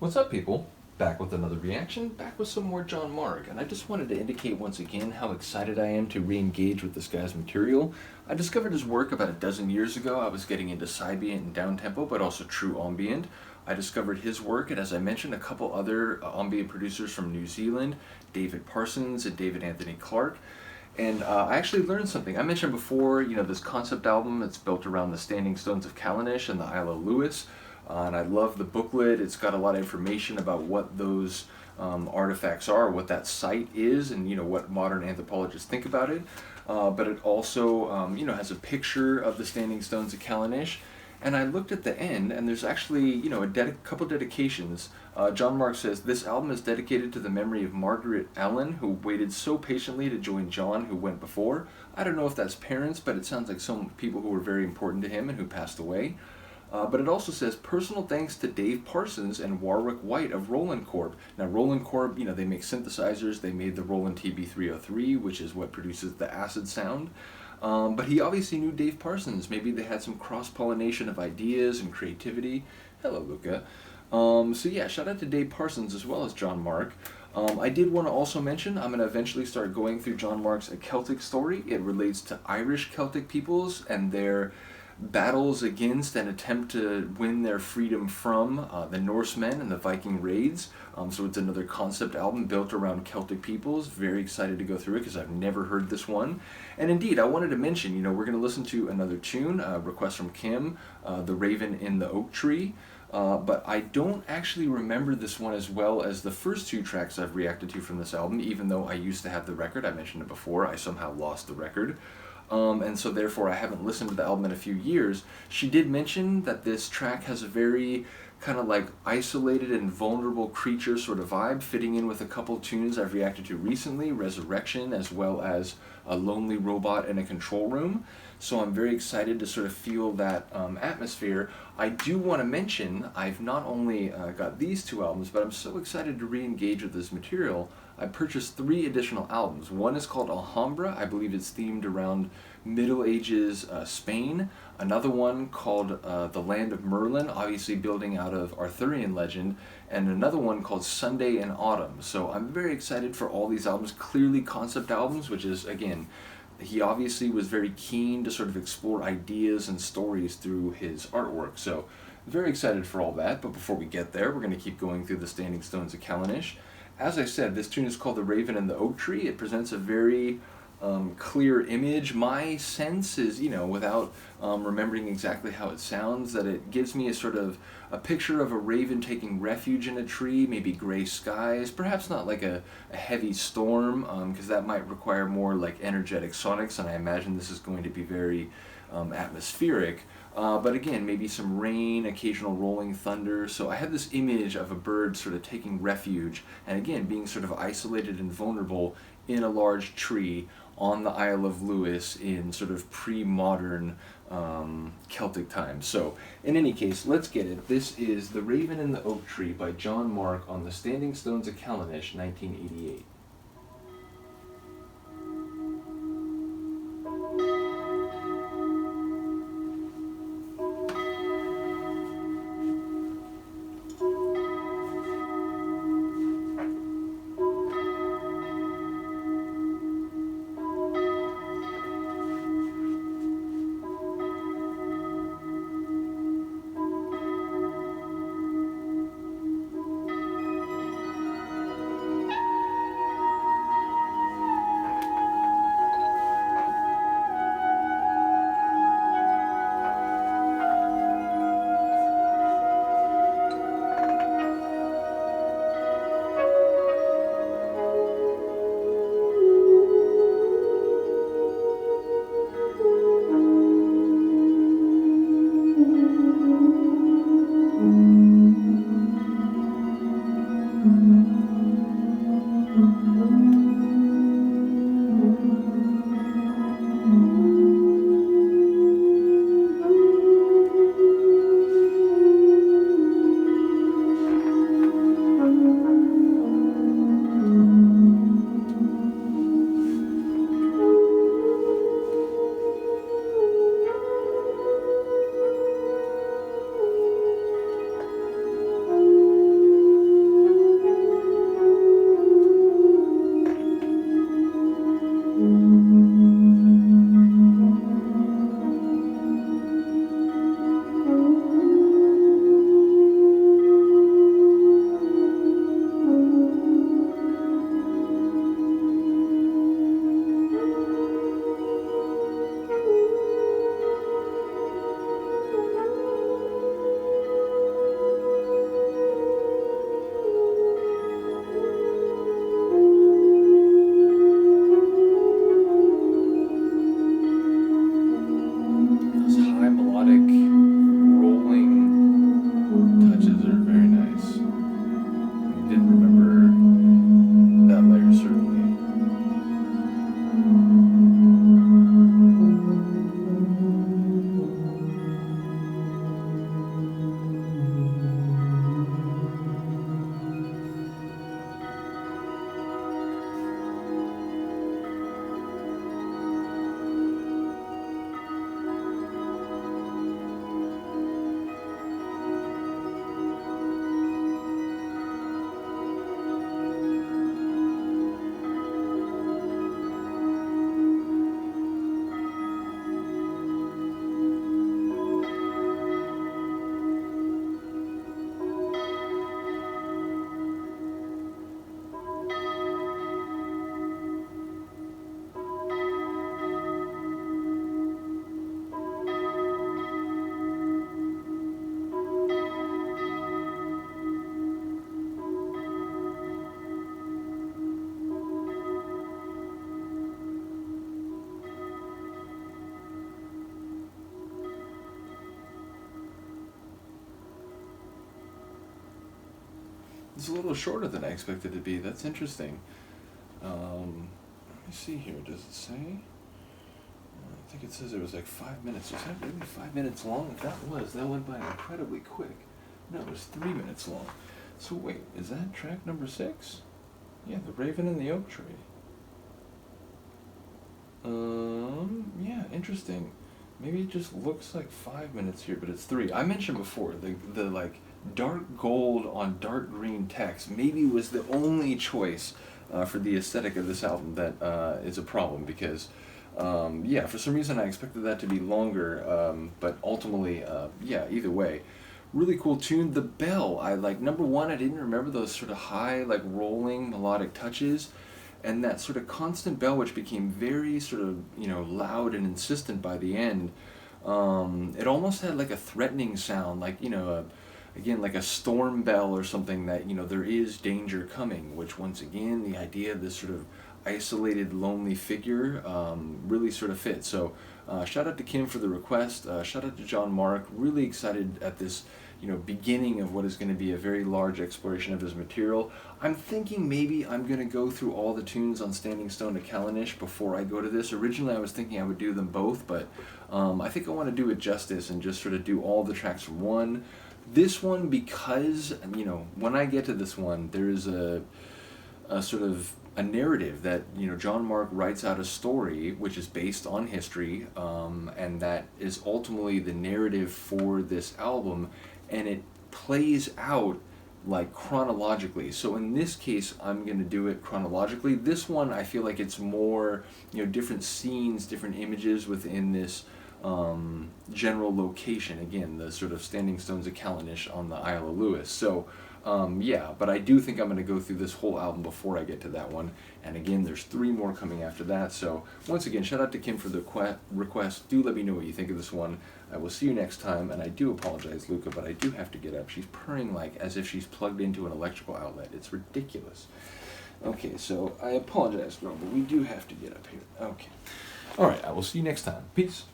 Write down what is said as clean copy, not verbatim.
What's up, people? Back with another reaction, back with some more Jon Mark, and I just wanted to indicate once again how excited I am to re-engage with this guy's material. I discovered his work about a dozen years ago. I was getting into sidebient and downtempo, but also true ambient. I discovered his work, and as I mentioned, a couple other ambient producers from New Zealand, David Parsons and David Anthony Clark. And I actually learned something. I mentioned before, this concept album that's built around the Standing Stones of Callanish and the Isle of Lewis. And I love the booklet. It's got a lot of information about what those artifacts are, what that site is, and what modern anthropologists think about it. But it also, has a picture of the Standing Stones of Callanish. And I looked at the end, and there's actually, a couple dedications. Jon Mark says, "This album is dedicated to the memory of Margaret Allen, who waited so patiently to join John, who went before." I don't know if that's parents, but it sounds like some people who were very important to him and who passed away. But it also says, "Personal thanks to Dave Parsons and Warwick White of Roland Corp." Now, Roland Corp, they make synthesizers. They made the Roland TB303, which is what produces the acid sound. But he obviously knew Dave Parsons. Maybe they had some cross-pollination of ideas and creativity. Hello, Luca. So yeah, shout out to Dave Parsons as well as Jon Mark. I did want to also mention, I'm going to eventually start going through Jon Mark's A Celtic Story. It relates to Irish Celtic peoples and their battles against and attempt to win their freedom from the Norsemen and the Viking raids. So it's another concept album built around Celtic peoples. Very excited to go through it because I've never heard this one. And indeed, I wanted to mention, we're going to listen to another tune, request from Kim, The Raven in the Oak Tree. But I don't actually remember this one as well as the first two tracks I've reacted to from this album, even though I used to have the record. I mentioned it before. I somehow lost the record. And so therefore I haven't listened to the album in a few years. She did mention that this track has a very kind of like isolated and vulnerable creature sort of vibe, fitting in with a couple tunes I've reacted to recently, Resurrection, as well as A Lonely Robot in a Control Room. So I'm very excited to sort of feel that atmosphere. I do want to mention I've not only got these two albums, but I'm so excited to re-engage with this material. I purchased 3 additional albums. One is called Alhambra. I believe it's themed around Middle Ages Spain. Another one called The Land of Merlin, obviously building out of Arthurian legend. And another one called Sunday in Autumn. So I'm very excited for all these albums. Clearly concept albums, which is, again, he obviously was very keen to sort of explore ideas and stories through his artwork. So very excited for all that. But before we get there, we're going to keep going through the Standing Stones of Callanish. As I said, this tune is called The Raven and the Oak Tree. It presents a very clear image. My sense is, without remembering exactly how it sounds, that it gives me a sort of a picture of a raven taking refuge in a tree, maybe gray skies, perhaps not like a heavy storm, because that might require more like energetic sonics, and I imagine this is going to be very atmospheric. But again, maybe some rain, occasional rolling thunder. So I had this image of a bird sort of taking refuge, and again, being sort of isolated and vulnerable in a large tree on the Isle of Lewis in sort of pre-modern Celtic times. So in any case, let's get it. This is The Raven and the Oak Tree by Jon Mark on the Standing Stones of Callanish, 1988. It's a little shorter than I expected it to be. That's interesting. Let me see here. Does it say? I think it says it was like 5 minutes. Is that really 5 minutes long? If that was, that went by incredibly quick. No, it was 3 minutes long. So wait, is that track number 6? Yeah, the Raven and the Oak Tree. Yeah, interesting. Maybe it just looks like 5 minutes here, but it's 3. I mentioned before the like dark gold on dark green text maybe was the only choice for the aesthetic of this album that is a problem because yeah, for some reason I expected that to be longer, but ultimately yeah, either way. Really cool tune. The bell, I like. Number one, I didn't remember those sort of high, like rolling melodic touches, and that sort of constant bell, which became very sort of loud and insistent by the end. It almost had like a threatening sound, like again like a storm bell or something that there is danger coming. Which once again, the idea of this sort of isolated, lonely figure really sort of fits. So shout out to Kim for the request. Shout out to Jon Mark. Really excited at this beginning of what is going to be a very large exploration of his material. I'm thinking maybe I'm going to go through all the tunes on Standing Stone of Callanish before I go to this. Originally I was thinking I would do them both, but I think I want to do it justice and just sort of do all the tracks from one. This one, because when I get to this one, there is a sort of a narrative that Jon Mark writes out a story which is based on history, and that is ultimately the narrative for this album, and it plays out like chronologically. So in this case, I'm going to do it chronologically. This one, I feel like it's more different scenes, different images within this general location. Again, the sort of Standing Stones of Callanish on the Isle of Lewis. So yeah, but I do think I'm going to go through this whole album before I get to that one. And again, there's 3 more coming after that. So once again, shout out to Kim for the request. Do let me know what you think of this one. I will see you next time. And I do apologize, Luca, but I do have to get up. She's purring like as if she's plugged into an electrical outlet. It's ridiculous. Okay, so I apologize, girl, but we do have to get up here. Okay. All right, I will see you next time. Peace.